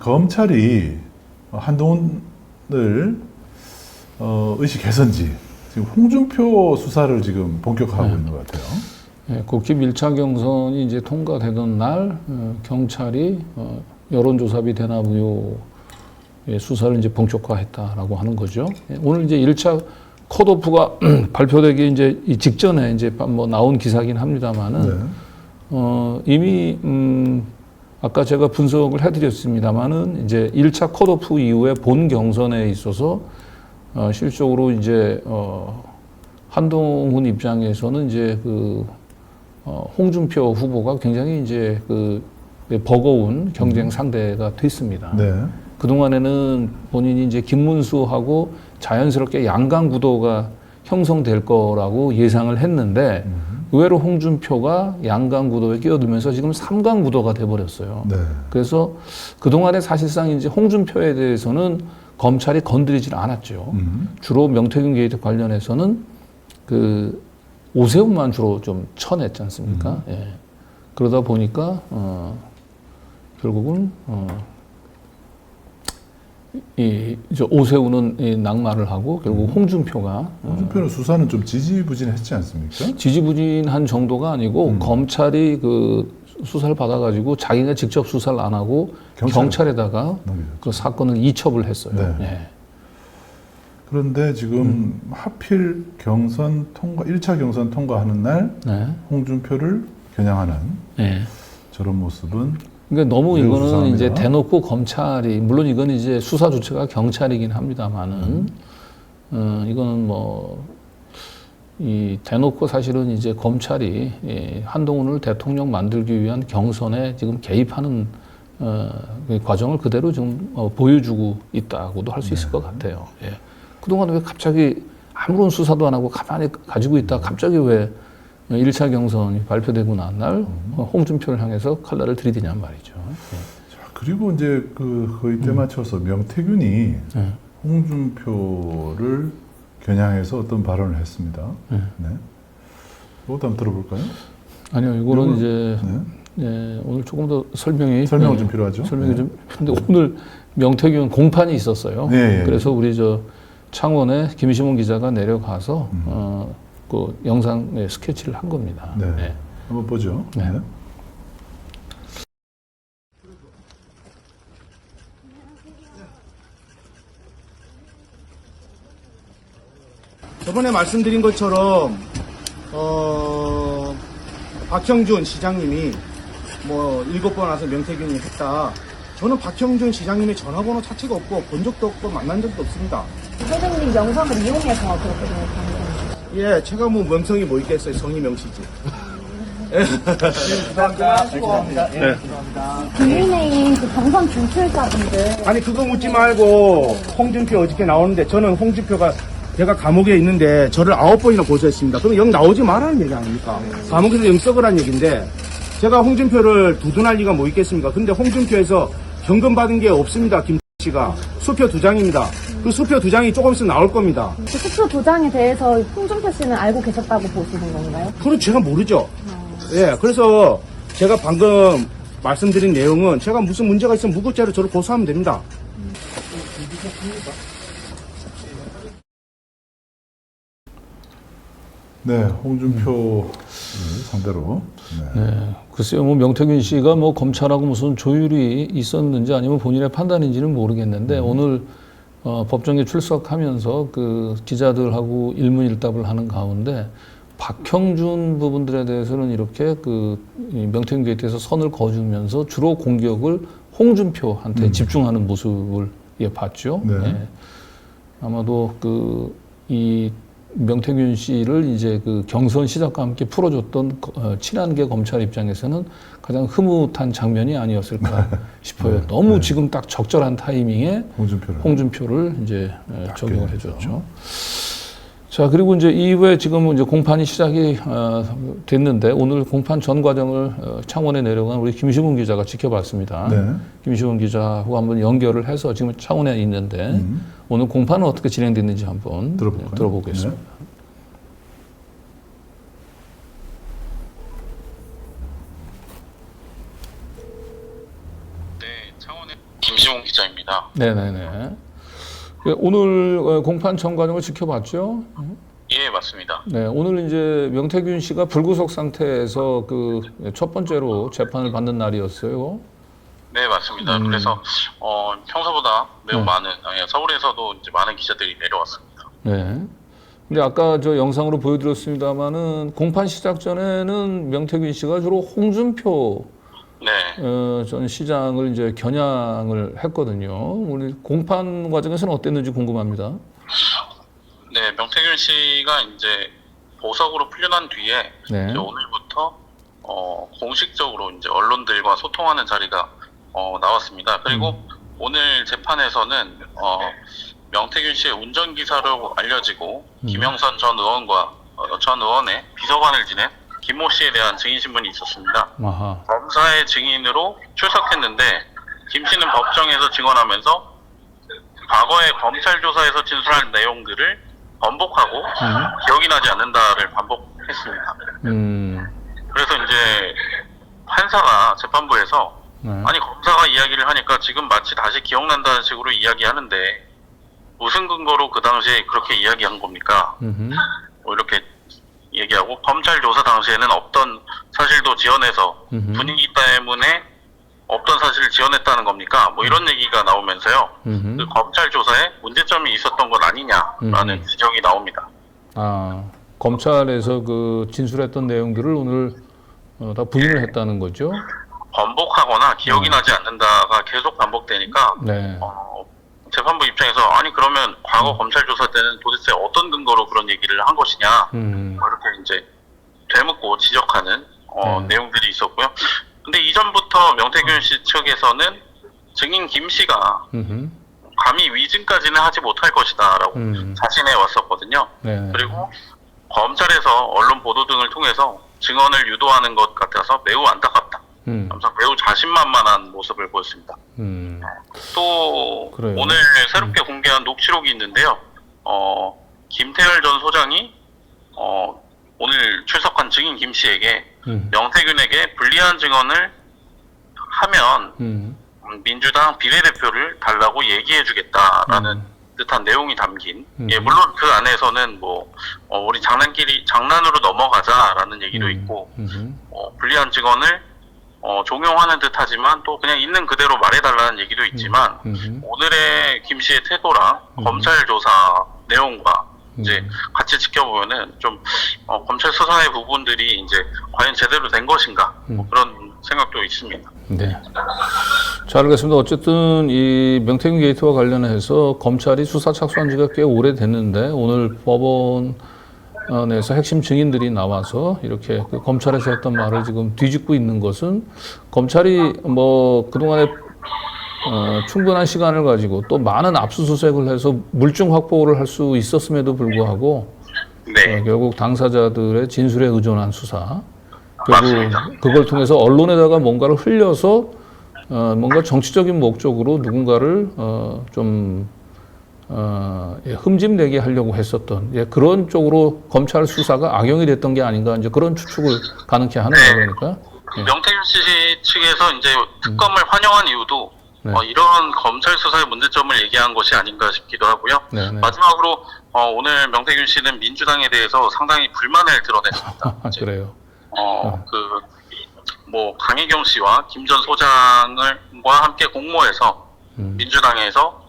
검찰이 한동훈을 의식해서인지 지금 홍준표 수사를 지금 본격화하고 있는 것 같아요. 네, 국집 1차 경선이 이제 통과되던 날 경찰이 여론조사비 대납 의혹의 수사를 이제 본격화했다라고 하는 거죠. 오늘 이제 1차 컷오프가 발표되기 이제 직전에 이제 뭐 나온 기사긴 합니다만은 이미 아까 제가 분석을 해드렸습니다만은 이제 1차 컷오프 이후에 본 경선에 있어서 실적으로 이제 한동훈 입장에서는 이제 홍준표 후보가 굉장히 이제 버거운 경쟁 상대가 됐습니다. 네. 그동안에는 본인이 이제 김문수하고 자연스럽게 양강 구도가 형성될 거라고 예상을 했는데 의외로 홍준표가 양강 구도에 끼어들면서 지금 삼강 구도가 돼버렸어요. 네. 그래서 그동안에 사실상 이제 홍준표에 대해서는 검찰이 건드리질 않았죠. 주로 명태균 게이트 관련해서는 오세훈만 주로 좀 쳐냈지 않습니까? 예. 그러다 보니까 결국은 오세훈은 낙마를 하고 결국 홍준표는 수사는 좀 지지부진했지 않습니까? 지지부진한 정도가 아니고 검찰이 수사를 받아가지고 자기가 직접 수사를 안 하고 경찰에다가 그 사건을 이첩을 했어요. 네. 예. 그런데 지금 하필 1차 경선 통과하는 날 홍준표를 겨냥하는 저런 모습은 그러니까 너무 이거는 수상합니다. 이제 대놓고 검찰이, 물론 이건 이제 수사 주체가 경찰이긴 합니다만은, 이거는 대놓고 사실은 이제 검찰이 한동훈을 대통령 만들기 위한 경선에 지금 개입하는 과정을 그대로 지금 보여주고 있다고도 할 수 있을 것 같아요. 예. 그동안 왜 갑자기 아무런 수사도 안 하고 가만히 가지고 있다가 갑자기 왜 1차 경선이 발표되고 난 날 홍준표를 향해서 칼날을 들이대냔 말이죠. 자, 그리고 이제 거의 때 맞춰서 명태균이 홍준표를 겨냥해서 어떤 발언을 했습니다. 네. 그것도 한번 들어볼까요? 아니요, 이거는 이제 오늘 조금 더 설명이 좀 필요하죠. 설명이 좀 필요한데 오늘 명태균 공판이 있었어요. 그래서 우리 창원에 김시문 기자가 내려가서 그 영상 스케치를 한 겁니다. 네. 한번 보죠. 네. 저번에 말씀드린 것처럼 박형준 시장님이 7번 와서 명태균이 했다. 저는 박형준 시장님의 전화번호 자체가 없고 본 적도 없고 만난 적도 없습니다. 선생님 영상을 이용해서 그렇게 생각하는 거예요? 예, 제가 명성이 뭐 있겠어요. 성이 명시지. 국민의힘 경선 진출자분들 아니 그거 묻지 말고 홍준표 어저께 나오는데 저는 홍준표가 제가 감옥에 있는데 저를 9번이나 고소했습니다. 그럼 영 나오지 말라는 얘기 아닙니까? 감옥에서 영 썩으라는 얘기인데 제가 홍준표를 두둔할 리가 뭐 있겠습니까? 근데 홍준표에서 현금 받은 게 없습니다. 김 씨가 수표 2장입니다. 그 수표 2장이 조금 있으면 나올 겁니다. 그 수표 도장에 대해서 홍준표 씨는 알고 계셨다고 보시는 건가요? 그건 제가 모르죠. 예, 그래서 제가 방금 말씀드린 내용은 제가 무슨 문제가 있으면 무고죄로 저를 고소하면 됩니다. 네, 홍준표 상대로. 글쎄요, 명태균 씨가 검찰하고 무슨 조율이 있었는지 아니면 본인의 판단인지는 모르겠는데 오늘 법정에 출석하면서 그 기자들하고 일문일답을 하는 가운데 박형준 부분들에 대해서는 이렇게 명태균 게이트에서 선을 그어주면서 주로 공격을 홍준표한테 집중하는 모습을 봤죠. 네. 아마도 이 명태균 씨를 이제 경선 시작과 함께 풀어줬던 친한계 검찰 입장에서는 가장 흐뭇한 장면이 아니었을까 싶어요. 너무 지금 딱 적절한 타이밍에 홍준표를 이제 적용을 해줬죠. 자, 그리고 이제 이후에 지금 이제 공판이 시작이 됐는데 오늘 공판 전 과정을 창원에 내려간 우리 김시문 기자가 지켜봤습니다. 김시문 기자하고 한번 연결을 해서 지금 창원에 있는데 오늘 공판은 어떻게 진행됐는지 한번 들어보겠습니다. 창원의 김시봉 기자입니다. 네네네. 예, 오늘 공판 전 과정을 지켜봤죠? 예, 맞습니다. 네, 오늘 이제 명태균 씨가 불구속 상태에서 그 첫 번째로 재판을 받는 날이었어요. 네, 맞습니다. 그래서 평소보다 매우 많은 서울에서도 이제 많은 기자들이 내려왔습니다. 네. 근데 아까 저 영상으로 보여드렸습니다만은 공판 시작 전에는 명태균 씨가 주로 홍준표 네, 전 시장을 이제 겨냥을 했거든요. 우리 공판 과정에서는 어땠는지 궁금합니다. 네, 명태균 씨가 이제 보석으로 풀려난 뒤에 네. 이제 오늘부터 공식적으로 이제 언론들과 소통하는 자리가 나왔습니다. 그리고 오늘 재판에서는 명태균 씨의 운전기사로 알려지고 김영선 전 의원과 전 의원의 비서관을 지낸 김모 씨에 대한 증인 신문이 있었습니다. 아하. 검사의 증인으로 출석했는데 김 씨는 법정에서 증언하면서 과거의 검찰 조사에서 진술한 내용들을 번복하고 기억이 나지 않는다를 반복했습니다. 그래서 이제 판사가 재판부에서 네. 아니 검사가 이야기를 하니까 지금 마치 다시 기억난다는 식으로 이야기하는데 무슨 근거로 그 당시에 그렇게 이야기한 겁니까? 뭐 이렇게 얘기하고 검찰 조사 당시에는 없던 사실도 지어내서 분위기 때문에 없던 사실을 지어냈다는 겁니까? 뭐 이런 얘기가 나오면서요. 그 검찰 조사에 문제점이 있었던 건 아니냐라는 지적이 나옵니다. 아, 검찰에서 그 진술했던 내용들을 오늘 다 부인을 했다는 거죠? 번복하거나 기억이 나지 않는다가 계속 반복되니까 네. 재판부 입장에서 아니 그러면 과거 검찰 조사 때는 도대체 어떤 근거로 그런 얘기를 한 것이냐 뭐 이렇게 이제 되묻고 지적하는 내용들이 있었고요. 근데 이전부터 명태균 씨 측에서는 증인 김 씨가 감히 위증까지는 하지 못할 것이다라고 자신해 왔었거든요. 네. 그리고 검찰에서 언론 보도 등을 통해서 증언을 유도하는 것 같아서 매우 안타깝다. 항상 매우 자신만만한 모습을 보였습니다. 또 그래요. 오늘 새롭게 공개한 녹취록이 있는데요. 김태열 전 소장이 오늘 출석한 증인 김 씨에게 명태균에게 불리한 증언을 하면 민주당 비례대표를 달라고 얘기해주겠다라는 듯한 내용이 담긴. 예, 물론 그 안에서는 뭐 우리 장난으로 넘어가자라는 얘기도 있고 불리한 증언을 종용하는 듯하지만 또 그냥 있는 그대로 말해달라는 얘기도 있지만 오늘의 김 씨의 태도랑 검찰 조사 내용과 이제 같이 지켜보면은 좀 검찰 수사의 부분들이 이제 과연 제대로 된 것인가 뭐 그런 생각도 있습니다. 네. 잘 알겠습니다. 어쨌든 이 명태균 게이트와 관련해서 검찰이 수사 착수한 지가 꽤 오래됐는데 오늘 법원에서 핵심 증인들이 나와서 이렇게 그 검찰에서 했던 말을 지금 뒤집고 있는 것은 검찰이 뭐 그동안에 충분한 시간을 가지고 또 많은 압수수색을 해서 물증 확보를 할 수 있었음에도 불구하고 네, 결국 당사자들의 진술에 의존한 수사 맞습니다. 결국 그걸 통해서 언론에다가 뭔가를 흘려서 뭔가 정치적인 목적으로 누군가를 흠집내게 하려고 했었던 그런 쪽으로 검찰 수사가 악용이 됐던 게 아닌가 이제 그런 추측을 가능케 하네요. 그러니까 명태균 씨 측에서 이제 특검을 환영한 이유도 네. 이런 검찰 수사의 문제점을 얘기한 것이 아닌가 싶기도 하고요. 네, 네. 마지막으로 오늘 명태균 씨는 민주당에 대해서 상당히 불만을 드러냈습니다. 그래요. 뭐 강혜경 씨와 김 전 소장과 함께 공모해서 민주당에서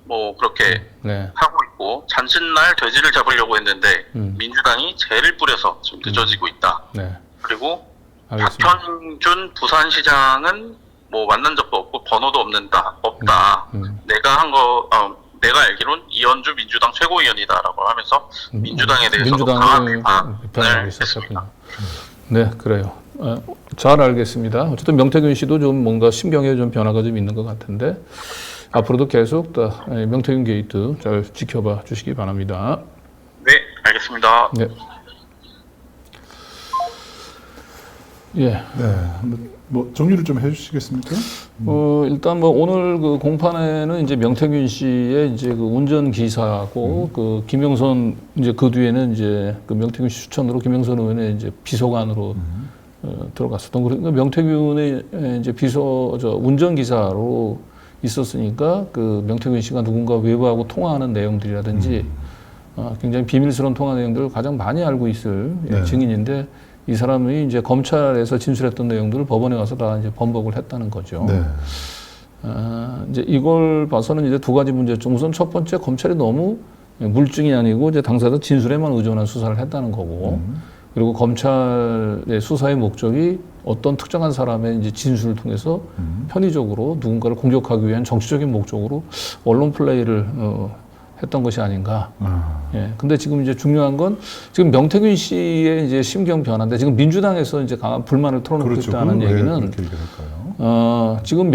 뭐 그렇게 네. 하고 있고 잔칫날 돼지를 잡으려고 했는데 민주당이 죄를 뿌려서 지금 늦어지고 있다. 네. 그리고 알겠습니다. 박현준 부산시장은 뭐 만난 적도 없고 번호도 없다. 내가 알기론 이현주 민주당 최고위원이다라고 하면서 민주당에 대해서도 강한 민주당을 비판하고 비판을 있었군요. 네, 그래요. 잘 알겠습니다. 어쨌든 명태균 씨도 좀 뭔가 심경에 좀 변화가 좀 있는 것 같은데 앞으로도 계속 명태균 게이트 잘 지켜봐 주시기 바랍니다. 네, 알겠습니다. 네. 예. 네. 뭐 정리를 좀 해주시겠습니까? 일단 뭐 오늘 그 공판에는 이제 명태균 씨의 이제 그 운전 기사고 그 김영선 이제 그 뒤에는 이제 그 명태균 씨 추천으로 김영선 의원의 이제 비서관으로 들어갔었던 그러니까 명태균의 이제 운전기사로 있었으니까 그 명태균 씨가 누군가 외부하고 통화하는 내용들이라든지 굉장히 비밀스러운 통화 내용들을 가장 많이 알고 있을 네. 증인인데 이 사람이 이제 검찰에서 진술했던 내용들을 법원에 가서 다 이제 번복을 했다는 거죠. 네. 이제 이걸 봐서는 이제 두 가지 문제점. 우선 첫 번째 검찰이 너무 물증이 아니고 이제 당사자 진술에만 의존한 수사를 했다는 거고, 그리고 검찰의 수사의 목적이 어떤 특정한 사람의 이제 진술을 통해서 편의적으로 누군가를 공격하기 위한 정치적인 목적으로 언론 플레이를 했던 것이 아닌가. 예. 근데 지금 이제 중요한 건 지금 명태균 씨의 이제 심경 변화인데 지금 민주당에서 이제 강한 불만을 털어놓고 그렇죠. 있다는 그건 왜 얘기는 그렇게 얘기할까요? 지금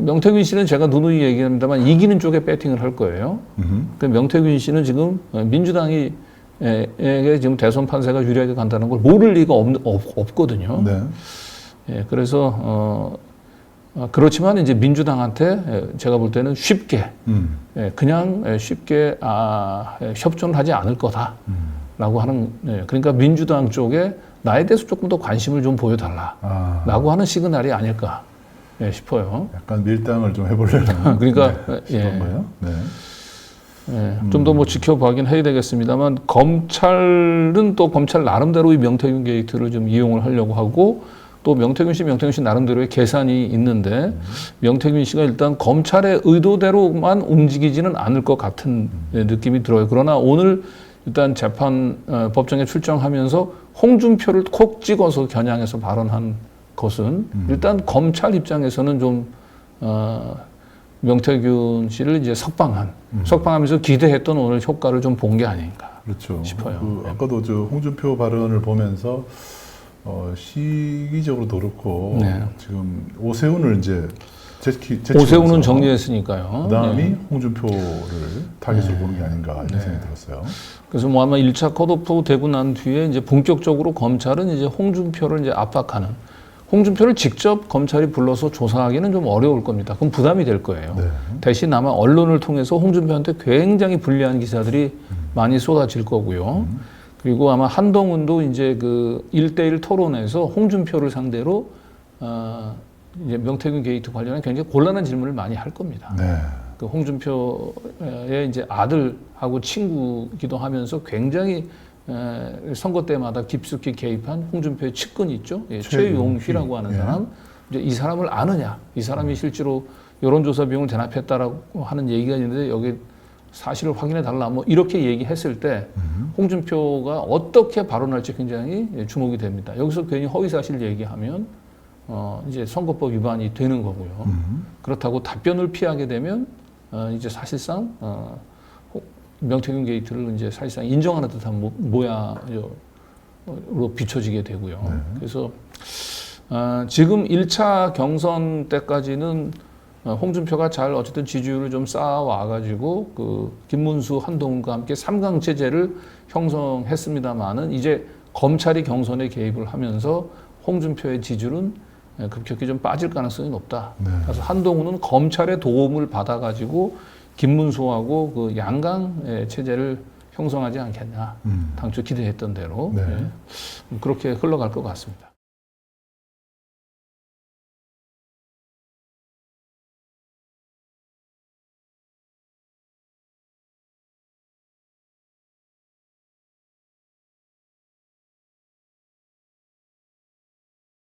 명태균 씨는 제가 누누이 얘기합니다만 이기는 쪽에 배팅을 할 거예요. 그 명태균 씨는 지금 민주당이 에게 지금 대선 판세가 유리하게 간다는 걸 모를 리가 없거든요. 네. 예, 그래서 그렇지만 이제 민주당한테 제가 볼 때는 쉽게 그냥 쉽게 협조는 하지 않을 거다라고 하는 그러니까 민주당 쪽에 나에 대해서 조금 더 관심을 좀 보여달라라고 하는 시그널이 아닐까 싶어요. 약간 밀당을 좀 해보려는. 그러니까 그런 거예요. 네. 좀 더 뭐 지켜봐긴 해야 되겠습니다만 검찰은 또 검찰 나름대로 이 명태균 게이트를 좀 이용을 하려고 하고 또 명태균 씨 나름대로의 계산이 있는데 명태균 씨가 일단 검찰의 의도대로만 움직이지는 않을 것 같은 느낌이 들어요. 그러나 오늘 일단 법정에 출정하면서 홍준표를 콕 찍어서 겨냥해서 발언한 것은 일단 검찰 입장에서는 좀 명태균 씨를 이제 석방하면서 기대했던 오늘 효과를 좀 본 게 아닌가 그렇죠. 싶어요. 아까도 저 홍준표 발언을 보면서 시기적으로도 그렇고 네. 지금 오세훈을 이제 오세훈은 정리했으니까요. 그다음이 홍준표를 타겟으로 보는 게 아닌가 이런 생각이 들었어요. 그래서 뭐 아마 1차 컷오프 되고 난 뒤에 이제 본격적으로 검찰은 이제 홍준표를 이제 압박하는 홍준표를 직접 검찰이 불러서 조사하기는 좀 어려울 겁니다. 그럼 부담이 될 거예요. 네. 대신 아마 언론을 통해서 홍준표한테 굉장히 불리한 기사들이 많이 쏟아질 거고요. 그리고 아마 한동훈도 이제 그 1대1 토론에서 홍준표를 상대로 이제 명태균 게이트 관련한 굉장히 곤란한 질문을 많이 할 겁니다. 네. 그 홍준표의 이제 아들하고 친구기도 하면서 굉장히 선거 때마다 깊숙이 개입한 홍준표의 측근이 있죠. 예, 최용휘라고 하는 사람. 이제 이 사람을 아느냐? 이 사람이 실제로 여론조사 비용을 대납했다라고 하는 얘기가 있는데 여기 사실을 확인해 달라. 뭐 이렇게 얘기했을 때 홍준표가 어떻게 발언할지 굉장히 주목이 됩니다. 여기서 괜히 허위사실 얘기하면 이제 선거법 위반이 되는 거고요. 그렇다고 답변을 피하게 되면 이제 사실상 명태균 게이트를 이제 사실상 인정하는 듯한 모양으로 비춰지게 되고요. 네. 그래서 지금 1차 경선 때까지는 홍준표가 잘 어쨌든 지지율을 좀 쌓아와가지고 그 김문수, 한동훈과 함께 3강 체제를 형성했습니다만은 이제 검찰이 경선에 개입을 하면서 홍준표의 지지율은 급격히 좀 빠질 가능성이 높다. 네. 그래서 한동훈은 검찰의 도움을 받아가지고 김문수하고 그 양강 체제를 형성하지 않겠냐. 당초 기대했던 대로. 네. 그렇게 흘러갈 것 같습니다.